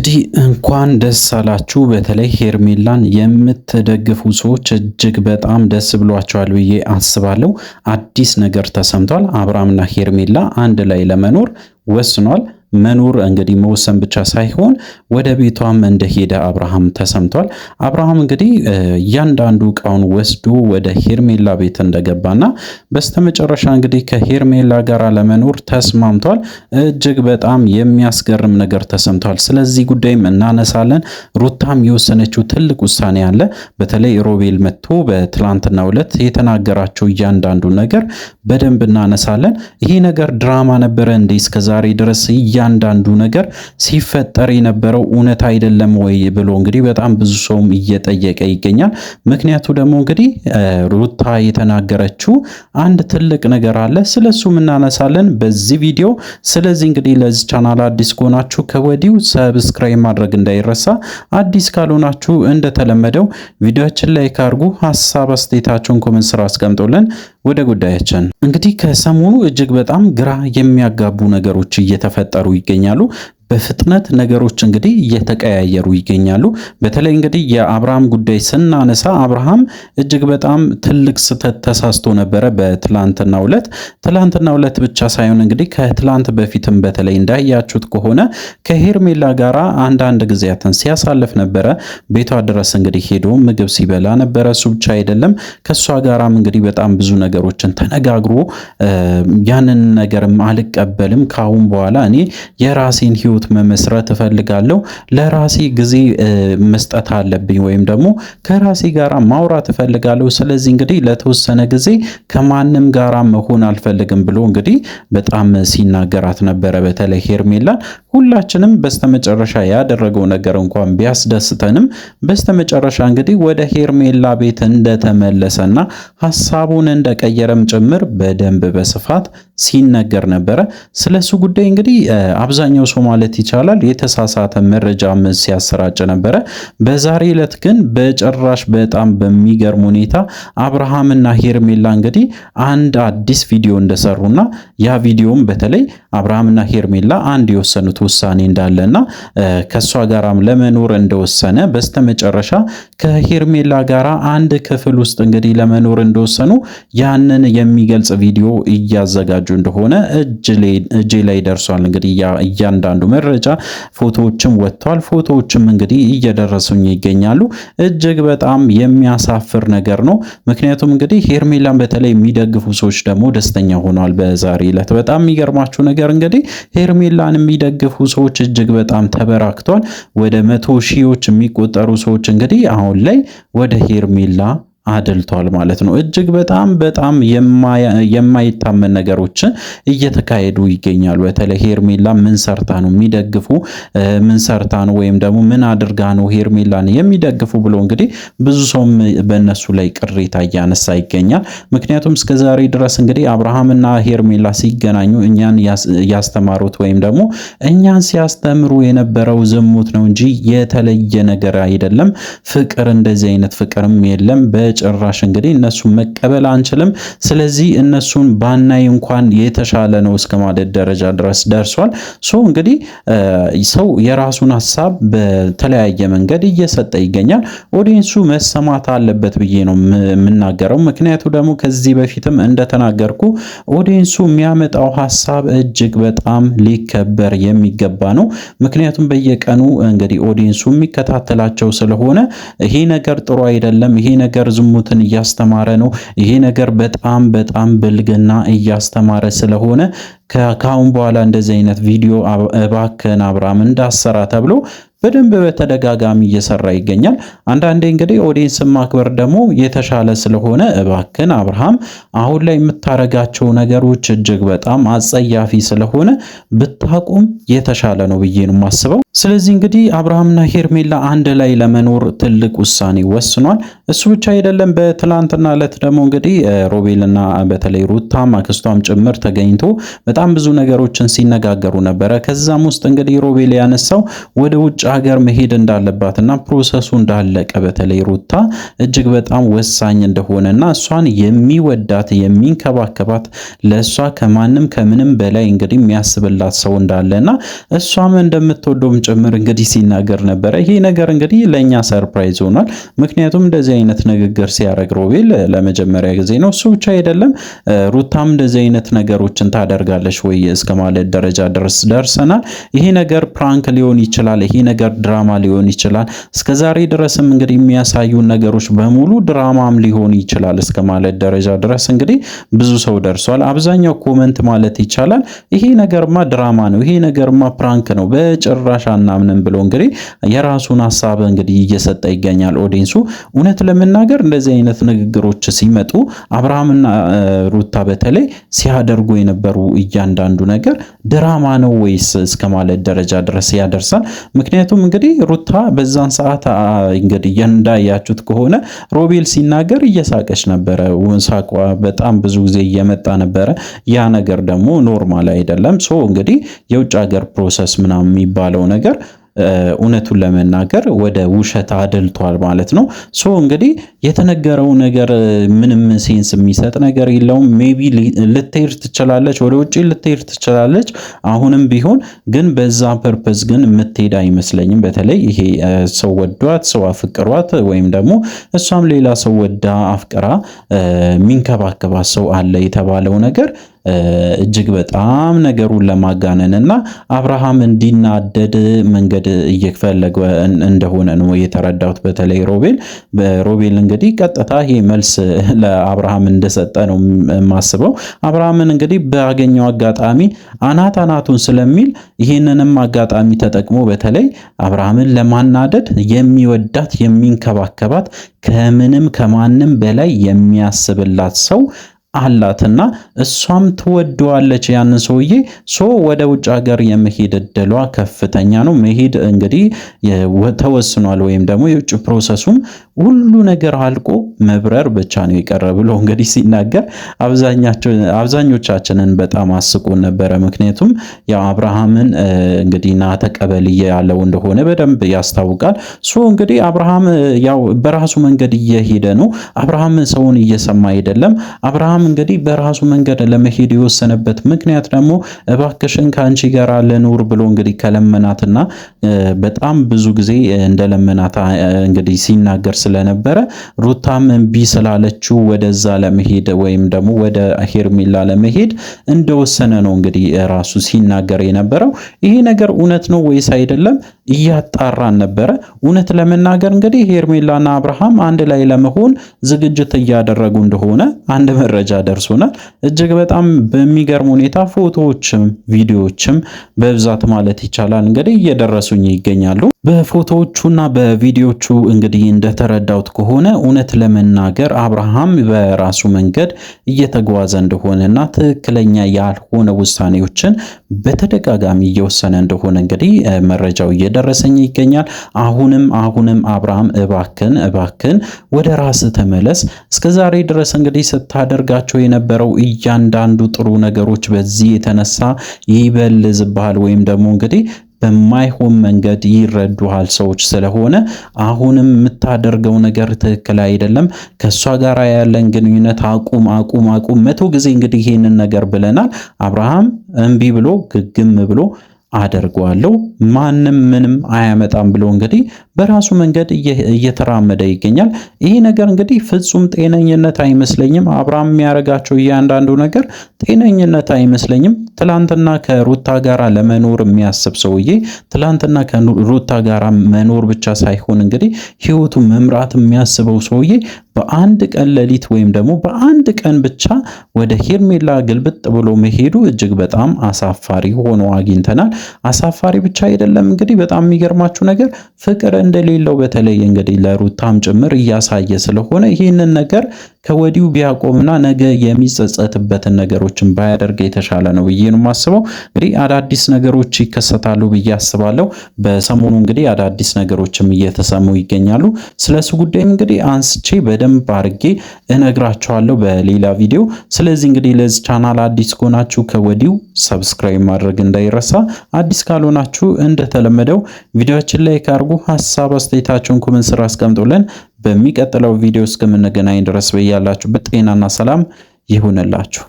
እንግዲህ እንኳን ደስ አላችሁ። በተለይ ሄርሜላን የምትደግፉ ሰዎች እጅግ በጣም ደስ ብሏቸዋል ብዬ አስባለሁ። አዲስ ነገር ተሰምቷል። አብርሃምና ሄርሜላ አንድ ላይ ለመኖር ወስኗል። መኖር እንግዲህ መወሰን ብቻ ሳይሆን ወደ ቤቷም እንደሄደ አብርሃም ተሰምቷል። አብርሃም እንግዲህ እያንዳንዱ እቃውን ወስዶ ወደ ሄርሜላ ቤት እንደገባና በስተመጨረሻ እንግዲህ ከሄርሜላ ጋር ለመኖር ተስማምቷል። እጅግ በጣም የሚያስገርም ነገር ተሰምቷል። ስለዚህ ጉዳይም እናነሳለን። ሩታም የወሰነችው ትልቅ ውሳኔ አለ። በተለይ ሮቤል መጥቶ በትላንትናው ዕለት የተናገራቸው እያንዳንዱ ነገር በደንብ እናነሳለን። ይሄ ነገር ድራማ ነበረ እንዴ እስከዛሬ ድረስ እያንዳንዱ ነገር ሲፈጠር የነበረው እውነት አይደለም ወይ ብሎ እንግዲህ በጣም ብዙ ሰውም እየጠየቀ ይገኛል። ምክንያቱ ደግሞ እንግዲህ ሩታ የተናገረችው አንድ ትልቅ ነገር አለ። ስለሱም እናነሳለን በዚህ ቪዲዮ። ስለዚህ እንግዲህ ለዚህ ቻናል አዲስ ከሆናችሁ ከወዲሁ ሰብስክራይብ ማድረግ እንዳይረሳ፣ አዲስ ካልሆናችሁ እንደተለመደው ቪዲዮአችን ላይ ካርጉ ሐሳብ አስተያየታችሁን ኮሜንት ስራ አስቀምጡልን። ወደ ጉዳያችን እንግዲህ ከሰሞኑ እጅግ በጣም ግራ የሚያጋቡ ነገሮች እየተፈጠሩ ይገኛሉ። በፍጥነት ነገሮች እንግዲህ እየተቀያየሩ ይገኛሉ። በተለይ እንግዲህ የአብርሃም ጉዳይ ስናነሳ አብርሃም እጅግ በጣም ትልቅ ስህተት ተሳስቶ ነበረ በትላንትናው ዕለት ብቻ ሳይሆን እንግዲህ ከትላንት በፊትም በተለይ እንዳያችሁት ከሆነ ከሄርሜላ ጋራ አንዳንድ ጊዜያትን ሲያሳልፍ ነበረ። ቤቷ ድረስ እንግዲህ ሄዶ ምግብ ሲበላ ነበረ። እሱ ብቻ አይደለም ከሷ ጋራም እንግዲህ በጣም ብዙ ነገሮችን ተነጋግሮ ያንን ነገርም አልቀበልም፣ ካሁን በኋላ እኔ የራሴን ህይወት መመስረት እፈልጋለሁ፣ ለራሴ ጊዜ መስጠት አለብኝ፣ ወይም ደግሞ ከራሴ ጋራ ማውራት እፈልጋለሁ። ስለዚህ እንግዲህ ለተወሰነ ጊዜ ከማንም ጋራ መሆን አልፈልግም ብሎ እንግዲህ በጣም ሲናገራት ነበረ። በተለይ ሄርሜላን ሁላችንም በስተመጨረሻ ያደረገው ነገር እንኳን ቢያስደስተንም በስተመጨረሻ እንግዲህ ወደ ሄርሜላ ቤት እንደተመለሰና ሐሳቡን እንደቀየረም ጭምር በደንብ በስፋት ሲነገር ነበረ። ስለሱ ጉዳይ እንግዲህ አብዛኛው ሰው ማለት ይቻላል የተሳሳተ መረጃ ሲያሰራጭ ነበረ። በዛሬ ዕለት ግን በጭራሽ በጣም በሚገርም ሁኔታ አብርሃምና ሄርሜላ እንግዲህ አንድ አዲስ ቪዲዮ እንደሰሩና ያ ቪዲዮም በተለይ አብርሃምና ሄርሜላ አንድ የወሰኑት ውሳኔ እንዳለና ከሷ ጋራም ለመኖር እንደወሰነ በስተመጨረሻ ከሄርሜላ ጋራ አንድ ክፍል ውስጥ እንግዲህ ለመኖር እንደወሰኑ ያንን የሚገልጽ ቪዲዮ እያዘጋጁ እንደሆነ እጄ ላይ ደርሷል። እንግዲህ እያንዳንዱ መረጃ ፎቶዎችም ወጥቷል። ፎቶዎችም እንግዲህ እየደረሱኝ ይገኛሉ። እጅግ በጣም የሚያሳፍር ነገር ነው። ምክንያቱም እንግዲህ ሄርሜላን በተለይ የሚደግፉ ሰዎች ደግሞ ደስተኛ ሆኗል በዛሬ ዕለት። በጣም የሚገርማችሁ ነገር እንግዲህ ሄርሜላን የሚደግፉ ሰዎች እጅግ በጣም ተበራክቷል። ወደ 100 ሺዎች የሚቆጠሩ ሰዎች እንግዲህ አሁን ላይ ወደ ሄርሜላ አድልቷል ማለት ነው። እጅግ በጣም የማይታመን ነገሮች እየተካሄዱ ይገኛሉ። በተለይ ሄርሜላ ምን ሰርታ ነው የሚደግፉ፣ ምን ሰርታ ነው ወይም ደግሞ ምን አድርጋ ነው ሄርሜላን የሚደግፉ ብሎ እንግዲህ ብዙ ሰውም በእነሱ ላይ ቅሬታ እያነሳ ይገኛል። ምክንያቱም እስከዛሬ ድረስ እንግዲህ አብርሃምና ሄርሜላ ሲገናኙ እኛን ያስተማሩት ወይም ደግሞ እኛን ሲያስተምሩ የነበረው ዝሙት ነው እንጂ የተለየ ነገር አይደለም። ፍቅር እንደዚህ አይነት ፍቅርም የለም ጭራሽ እንግዲህ እነሱን መቀበል አንችልም። ስለዚህ እነሱን ባናይ እንኳን የተሻለ ነው እስከ ማለት ደረጃ ድረስ ደርሷል። እንግዲህ ሰው የራሱን ሐሳብ በተለያየ መንገድ እየሰጠ ይገኛል። ኦዲየንሱ መሰማት አለበት ብዬ ነው የምናገረው። ምክንያቱ ደግሞ ከዚህ በፊትም እንደተናገርኩ ኦዲየንሱ የሚያመጣው ሐሳብ እጅግ በጣም ሊከበር የሚገባ ነው። ምክንያቱም በየቀኑ እንግዲህ ኦዲየንሱ የሚከታተላቸው ስለሆነ ይሄ ነገር ጥሩ አይደለም፣ ይሄ ነገር ዝሙትን እያስተማረ ነው፣ ይሄ ነገር በጣም ብልግና እያስተማረ ስለሆነ ከአሁን በኋላ እንደዚህ አይነት ቪዲዮ እባክህን አብርሃም እንዳሰራ ተብሎ በደንብ በተደጋጋሚ እየሰራ ይገኛል። አንዳንዴ እንግዲህ ኦዲየንስን ማክበር ደግሞ የተሻለ ስለሆነ እባክህን አብርሃም አሁን ላይ የምታረጋቸው ነገሮች እጅግ በጣም አጸያፊ ስለሆነ ብታቁም የተሻለ ነው ብዬ ነው የማስበው። ስለዚህ እንግዲህ አብርሃምና ሄርሜላ አንድ ላይ ለመኖር ትልቅ ውሳኔ ወስኗል። እሱ ብቻ አይደለም። በትላንትና ዕለት ደግሞ እንግዲህ ሮቤልና በተለይ ሩታ አክስቷም ጭምር ተገኝቶ በጣም ብዙ ነገሮችን ሲነጋገሩ ነበረ። ከዛም ውስጥ እንግዲህ ሮቤል ያነሳው ወደ ውጭ ሀገር መሄድ እንዳለባትና ፕሮሰሱ እንዳለቀ በተለይ ሩታ እጅግ በጣም ወሳኝ እንደሆነና እሷን የሚወዳት የሚንከባከባት ለእሷ ከማንም ከምንም በላይ እንግዲህ የሚያስብላት ሰው እንዳለና እሷም እንደምትወደውም ጭምር እንግዲህ ሲናገር ነበረ። ይሄ ነገር እንግዲህ ለእኛ ሰርፕራይዝ ሆኗል። ምክንያቱም እንደዚህ አይነት ንግግር ሲያደርግ ሮቤል ለመጀመሪያ ጊዜ ነው። እሱ ብቻ አይደለም ሩታም እንደዚህ አይነት ነገሮችን ታደርጋለች ወይ እስከ ማለት ደረጃ ድረስ ደርሰናል። ይሄ ነገር ፕራንክ ሊሆን ይችላል፣ ይሄ ነገር ድራማ ሊሆን ይችላል። እስከ ዛሬ ድረስም እንግዲህ የሚያሳዩን ነገሮች በሙሉ ድራማም ሊሆን ይችላል እስከ ማለት ደረጃ ድረስ እንግዲህ ብዙ ሰው ደርሷል። አብዛኛው ኮመንት ማለት ይቻላል ይሄ ነገርማ ድራማ ነው፣ ይሄ ነገርማ ፕራንክ ነው፣ በጭራሽ አናምንም ብሎ እንግዲህ የራሱን ሐሳብ እንግዲህ እየሰጠ ይገኛል ኦዲንሱ። እውነት ለመናገር እንደዚህ አይነት ንግግሮች ሲመጡ አብርሃምና ሩታ በተለይ ሲያደርጉ የነበሩ እያንዳንዱ ነገር ድራማ ነው ወይስ እስከ ማለት ደረጃ ድረስ ያደርሳል። ምክንያቱም እንግዲህ ሩታ በዛን ሰዓት እንግዲህ እንዳያችሁት ከሆነ ሮቤል ሲናገር እየሳቀች ነበረ። ሳቋ በጣም ብዙ ጊዜ እየመጣ ነበረ። ያ ነገር ደግሞ ኖርማል አይደለም። ሶ እንግዲህ የውጭ ሀገር ፕሮሰስ ምናምን የሚባለው ነገር እውነቱን ለመናገር ወደ ውሸት አድልቷል ማለት ነው። ሶ እንግዲህ የተነገረው ነገር ምንም ሴንስ የሚሰጥ ነገር የለውም። ሜቢ ልትሄድ ትችላለች፣ ወደ ውጪ ልትሄድ ትችላለች። አሁንም ቢሆን ግን በዛ ፐርፐዝ ግን የምትሄድ አይመስለኝም። በተለይ ይሄ ሰው ወዷት ሰው አፍቅሯት ወይም ደግሞ እሷም ሌላ ሰው ወዳ አፍቅራ የሚንከባከባት ሰው አለ የተባለው ነገር እጅግ በጣም ነገሩን ለማጋነን እና አብርሃም እንዲናደድ መንገድ እየፈለገ እንደሆነ ነው የተረዳሁት። በተለይ ሮቤል እንግዲህ ቀጥታ ይሄ መልስ ለአብርሃም እንደሰጠ ነው የማስበው። አብርሃምን እንግዲህ ባገኘው አጋጣሚ አናቱን ስለሚል ይህንንም አጋጣሚ ተጠቅሞ በተለይ አብርሃምን ለማናደድ የሚወዳት የሚንከባከባት ከምንም ከማንም በላይ የሚያስብላት ሰው አላትና እሷም ትወደዋለች ያንን ሰውዬ። ሶ ወደ ውጭ ሀገር የመሄድ እድሏ ከፍተኛ ነው። መሄድ እንግዲህ ተወስኗል፣ ወይም ደግሞ የውጭ ፕሮሰሱም ሁሉ ነገር አልቆ መብረር ብቻ ነው የቀረ ብሎ እንግዲህ ሲናገር አብዛኞቻችንን በጣም አስቆን ነበረ። ምክንያቱም ያው አብርሃምን እንግዲህ ና ተቀበል ያለው እንደሆነ በደንብ ያስታውቃል። ሶ እንግዲህ አብርሃም ያው በራሱ መንገድ እየሄደ ነው። አብርሃም ሰውን እየሰማ አይደለም። አብርሃም እንግዲህ በራሱ መንገድ ለመሄድ የወሰነበት ምክንያት ደግሞ እባክሽን ከአንቺ ጋር ለኑር ብሎ እንግዲህ ከለመናትና በጣም ብዙ ጊዜ እንደለመናት እንግዲህ ሲናገር ስለነበረ ሩታም እምቢ ስላለችው ወደዛ ለመሄድ ወይም ደግሞ ወደ ሄርሜላ ለመሄድ እንደወሰነ ነው እንግዲህ ራሱ ሲናገር የነበረው። ይሄ ነገር እውነት ነው ወይስ አይደለም እያጣራን ነበረ። እውነት ለመናገር እንግዲህ ሄርሜላና አብርሃም አንድ ላይ ለመሆን ዝግጅት እያደረጉ እንደሆነ አንድ መረጃ ደርሶናል። እጅግ በጣም በሚገርም ሁኔታ ፎቶዎችም ቪዲዮዎችም በብዛት ማለት ይቻላል እንግዲህ እየደረሱኝ ይገኛሉ። በፎቶዎቹና በቪዲዮቹ እንግዲህ እንደተረዳሁት ከሆነ እውነት ለመናገር አብርሃም በራሱ መንገድ እየተጓዘ እንደሆነና ትክክለኛ ያልሆነ ውሳኔዎችን በተደጋጋሚ እየወሰነ እንደሆነ እንግዲህ መረጃው እየደረሰኝ ይገኛል። አሁንም አብርሃም እባክን ወደ ራስ ተመለስ። እስከዛሬ ድረስ እንግዲህ ስታደርጋቸው የነበረው እያንዳንዱ ጥሩ ነገሮች በዚህ የተነሳ ይበልዝብሃል ወይም ደግሞ እንግዲህ በማይሆን መንገድ ይረዱሃል ሰዎች። ስለሆነ አሁንም የምታደርገው ነገር ትክክል አይደለም። ከሷ ጋር ያለን ግንኙነት አቁም። 100 ጊዜ እንግዲህ ይሄንን ነገር ብለናል። አብርሃም እምቢ ብሎ ግግም ብሎ አደርገዋለሁ ማንም ምንም አያመጣም ብሎ እንግዲህ በራሱ መንገድ እየተራመደ ይገኛል። ይሄ ነገር እንግዲህ ፍጹም ጤነኝነት አይመስለኝም። አብርሃም የሚያደርጋቸው እያንዳንዱ ነገር ጤነኝነት አይመስለኝም። ትላንትና ከሩታ ጋራ ለመኖር የሚያስብ ሰውዬ ትላንትና ከሩታ ጋራ መኖር ብቻ ሳይሆን እንግዲህ ህይወቱ መምራት የሚያስበው ሰውዬ በአንድ ቀን ሌሊት ወይም ደግሞ በአንድ ቀን ብቻ ወደ ሄርሜላ ግልብጥ ብሎ መሄዱ እጅግ በጣም አሳፋሪ ሆኖ አግኝተናል። አሳፋሪ ብቻ አይደለም እንግዲህ በጣም የሚገርማችሁ ነገር ፍቅር እንደሌለው በተለይ እንግዲህ ለሩታም ጭምር እያሳየ ስለሆነ ይህንን ነገር ከወዲሁ ቢያቆምና ነገ የሚጸጸትበትን ነገሮችን ባያደርግ የተሻለ ነው ብዬ ነው የማስበው። እንግዲህ አዳዲስ ነገሮች ይከሰታሉ ብዬ አስባለሁ። በሰሞኑ እንግዲህ አዳዲስ ነገሮችም እየተሰሙ ይገኛሉ። ስለሱ ጉዳይም እንግዲህ አንስቼ በደንብ አድርጌ እነግራችኋለሁ በሌላ ቪዲዮ። ስለዚህ እንግዲህ ለዚህ ቻናል አዲስ ከሆናችሁ ከወዲሁ ሰብስክራይብ ማድረግ እንዳይረሳ። አዲስ ካልሆናችሁ እንደተለመደው ቪዲዮአችን ላይ ካርጉ ሐሳብ አስተያየታችሁን ኮሜንት ስራ አስቀምጡልን። በሚቀጥለው ቪዲዮ እስከምንገናኝ ድረስ በያላችሁበት ጤናና ሰላም ይሁንላችሁ።